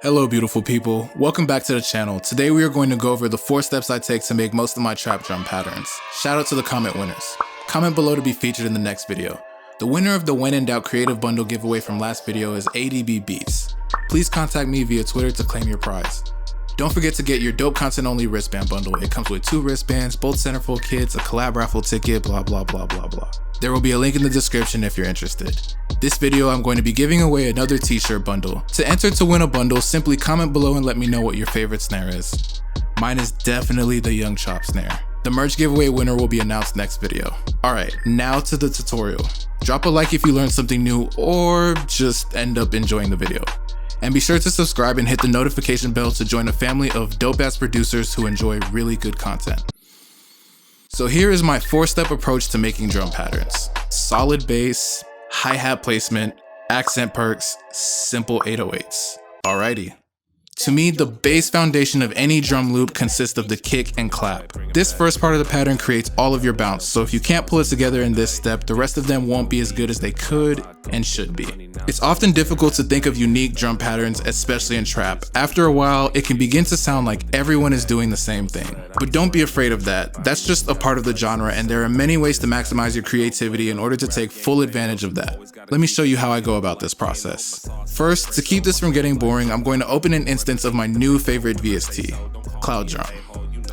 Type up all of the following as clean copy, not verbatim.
Hello beautiful people, welcome back to the channel. Today we are going to go over the 4 steps I take to make most of my trap drum patterns. Shout out to the comment winners. Comment below to be featured in the next video. The winner of the When in Doubt Creative Bundle giveaway from last video is ADB Beats. Please contact me via Twitter to claim your prize. Don't forget to get your dope content only wristband bundle. It comes with 2 wristbands, both centerfold kits, a collab raffle ticket, blah blah blah blah blah. There will be a link in the description if you're interested. This video I'm going to be giving away another t-shirt bundle. To enter to win a bundle, simply comment below and let me know what your favorite snare is. Mine is definitely the Young Chop snare. The merch giveaway winner will be announced next video. Alright, now to the tutorial. Drop a like if you learned something new or just end up enjoying the video. And be sure to subscribe and hit the notification bell to join a family of dope-ass producers who enjoy really good content. So here is my 4-step approach to making drum patterns. Solid bass, hi-hat placement, accent percs, simple 808s. Alrighty. To me, the base foundation of any drum loop consists of the kick and clap. This first part of the pattern creates all of your bounce, so if you can't pull it together in this step, the rest of them won't be as good as they could and should be. It's often difficult to think of unique drum patterns, especially in trap. After a while, it can begin to sound like everyone is doing the same thing. But don't be afraid of that. That's just a part of the genre, and there are many ways to maximize your creativity in order to take full advantage of that. Let me show you how I go about this process. First, to keep this from getting boring, I'm going to open an instance of my new favorite VST, Cloud Drum.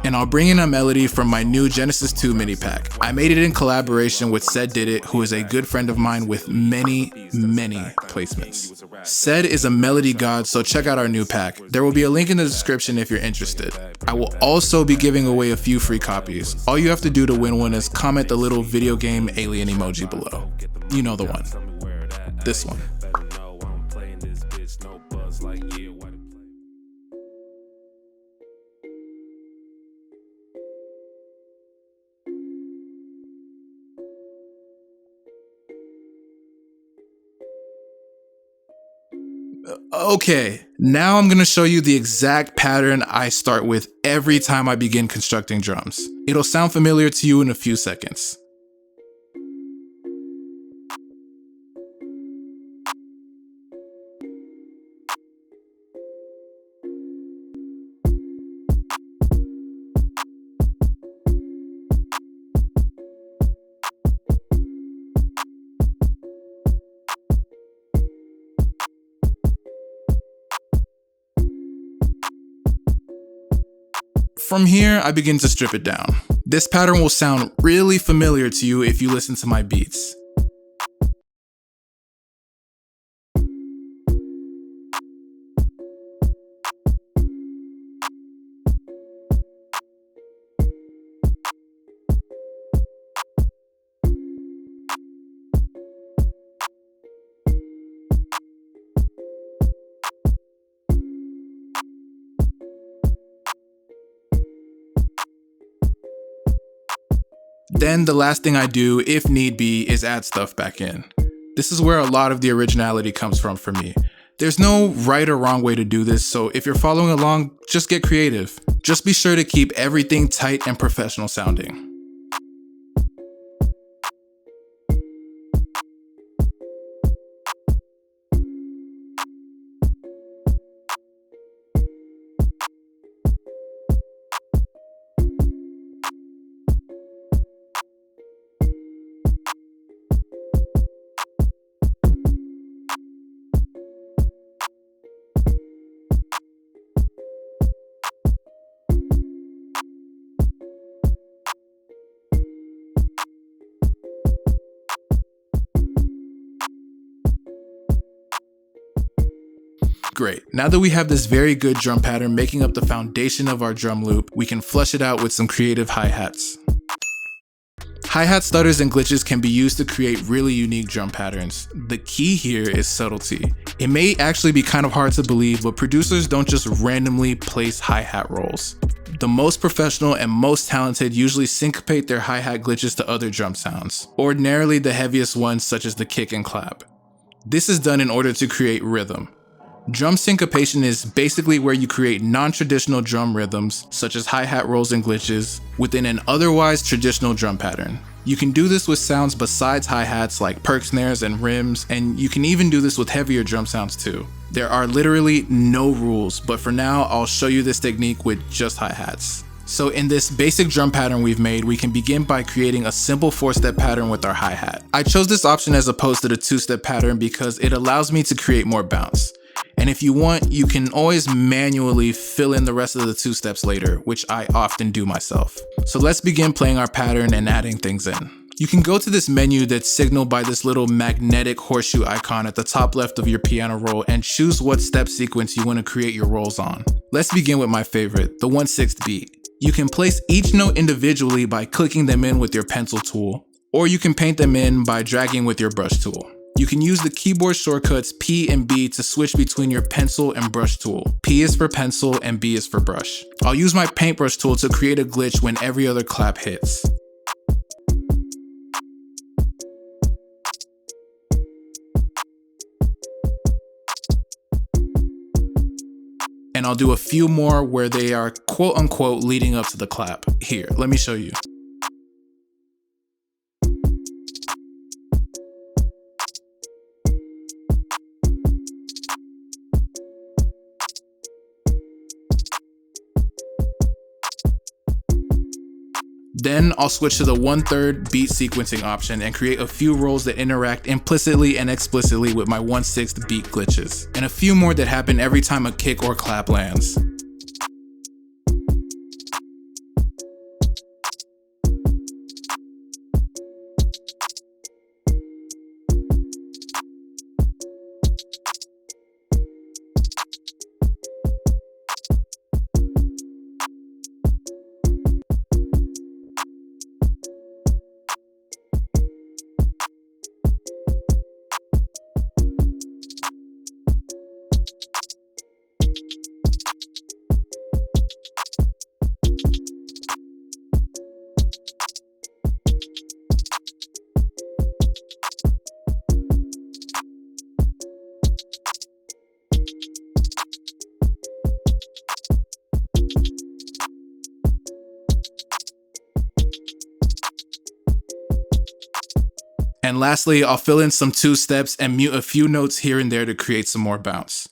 And I'll bring in a melody from my new Genesis 2 mini pack. I made it in collaboration with TODD, who is a good friend of mine with many placements. TODD is a melody god, so check out our new pack. There will be a link in the description if you're interested. I will also be giving away a few free copies. All you have to do to win one is comment the little video game alien emoji below. You know the one. This one. Okay, now I'm going to show you the exact pattern I start with every time I begin constructing drums. It'll sound familiar to you in a few seconds. From here, I begin to strip it down. This pattern will sound really familiar to you if you listen to my beats. Then the last thing I do, if need be, is add stuff back in. This is where a lot of the originality comes from for me. There's no right or wrong way to do this, so if you're following along, just get creative. Just be sure to keep everything tight and professional sounding. Great. Now that we have this very good drum pattern making up the foundation of our drum loop, we can flush it out with some creative hi-hats. Hi-hat stutters and glitches can be used to create really unique drum patterns. The key here is subtlety. It may actually be kind of hard to believe, but producers don't just randomly place hi-hat rolls. The most professional and most talented usually syncopate their hi-hat glitches to other drum sounds, ordinarily the heaviest ones such as the kick and clap. This is done in order to create rhythm. Drum syncopation is basically where you create non-traditional drum rhythms, such as hi-hat rolls and glitches, within an otherwise traditional drum pattern. You can do this with sounds besides hi-hats like perc snares and rims, and you can even do this with heavier drum sounds too. There are literally no rules, but for now, I'll show you this technique with just hi-hats. So in this basic drum pattern we've made, we can begin by creating a simple 4-step pattern with our hi-hat. I chose this option as opposed to the 2-step pattern because it allows me to create more bounce. And if you want, you can always manually fill in the rest of the 2 steps later, which I often do myself. So let's begin playing our pattern and adding things in. You can go to this menu that's signaled by this little magnetic horseshoe icon at the top left of your piano roll and choose what step sequence you want to create your rolls on. Let's begin with my favorite, the 1/6 beat. You can place each note individually by clicking them in with your pencil tool, or you can paint them in by dragging with your brush tool. You can use the keyboard shortcuts P and B to switch between your pencil and brush tool. P is for pencil and B is for brush. I'll use my paintbrush tool to create a glitch when every other clap hits. And I'll do a few more where they are quote unquote leading up to the clap. Here, let me show you. Then I'll switch to the 1/3 beat sequencing option and create a few rolls that interact implicitly and explicitly with my 1/6 beat glitches, and a few more that happen every time a kick or clap lands. And lastly, I'll fill in some 2 steps and mute a few notes here and there to create some more bounce.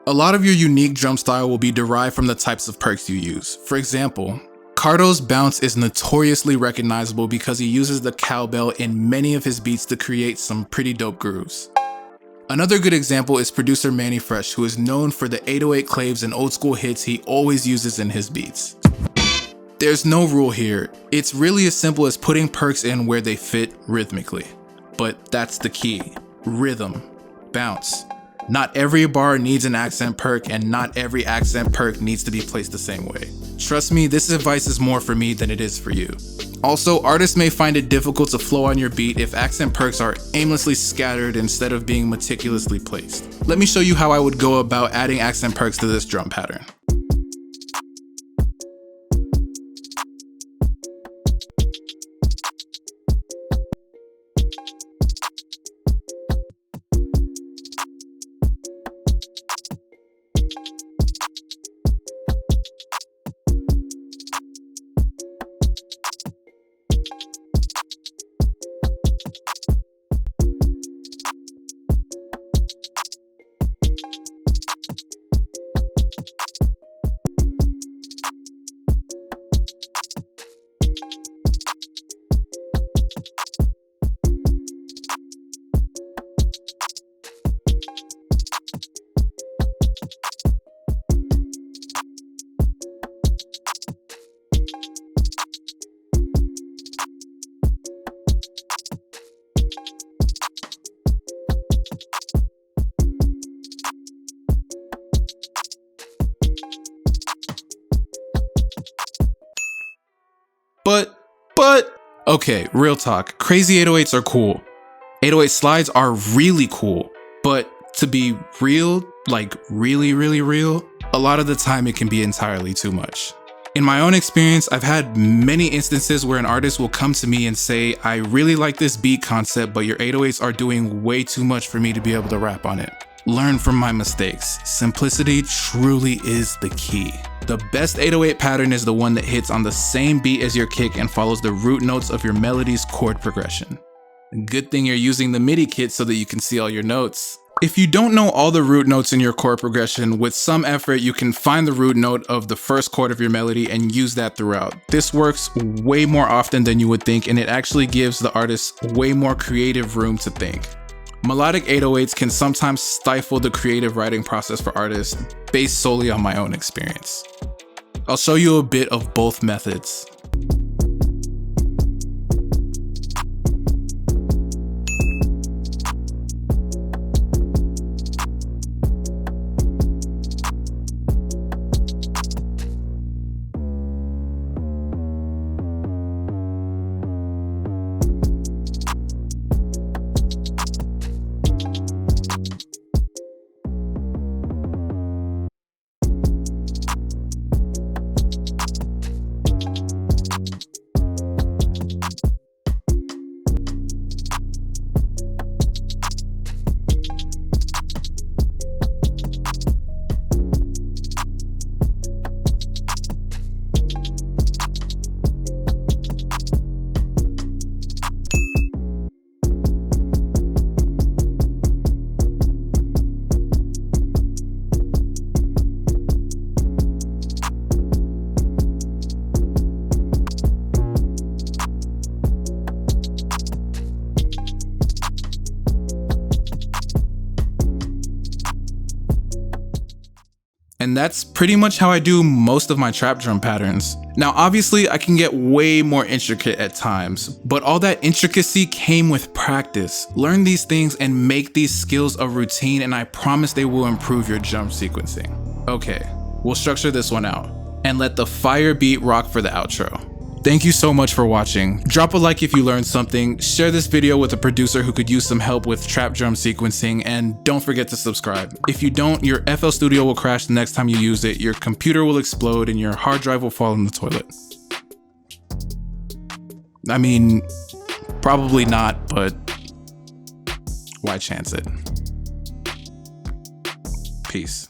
A lot of your unique drum style will be derived from the types of percs you use. For example, Cardo's bounce is notoriously recognizable because he uses the cowbell in many of his beats to create some pretty dope grooves. Another good example is producer Manny Fresh, who is known for the 808 claves and old school hits he always uses in his beats. There's no rule here. It's really as simple as putting percs in where they fit rhythmically. But that's the key. Rhythm. Bounce. Not every bar needs an accent perc, and not every accent perc needs to be placed the same way. Trust me, this advice is more for me than it is for you. Also, artists may find it difficult to flow on your beat if accent percs are aimlessly scattered instead of being meticulously placed. Let me show you how I would go about adding accent percs to this drum pattern. Okay, real talk. Crazy 808s are cool. 808 slides are really cool. But to be real, like really real, a lot of the time it can be entirely too much. In my own experience, I've had many instances where an artist will come to me and say, I really like this beat concept, but your 808s are doing way too much for me to be able to rap on it. Learn from my mistakes. Simplicity truly is the key. The best 808 pattern is the one that hits on the same beat as your kick and follows the root notes of your melody's chord progression. Good thing you're using the MIDI kit so that you can see all your notes. If you don't know all the root notes in your chord progression, with some effort you can find the root note of the first chord of your melody and use that throughout. This works way more often than you would think, and it actually gives the artist way more creative room to think. Melodic 808s can sometimes stifle the creative writing process for artists based solely on my own experience. I'll show you a bit of both methods. And that's pretty much how I do most of my trap drum patterns. Now obviously I can get way more intricate at times, but all that intricacy came with practice. Learn these things and make these skills a routine, and I promise they will improve your drum sequencing. Okay, we'll structure this one out and let the fire beat rock for the outro. Thank you so much for watching. Drop a like if you learned something, share this video with a producer who could use some help with trap drum sequencing, and don't forget to subscribe. If you don't, your FL Studio will crash the next time you use it, your computer will explode, and your hard drive will fall in the toilet. I mean, probably not, but why chance it? Peace.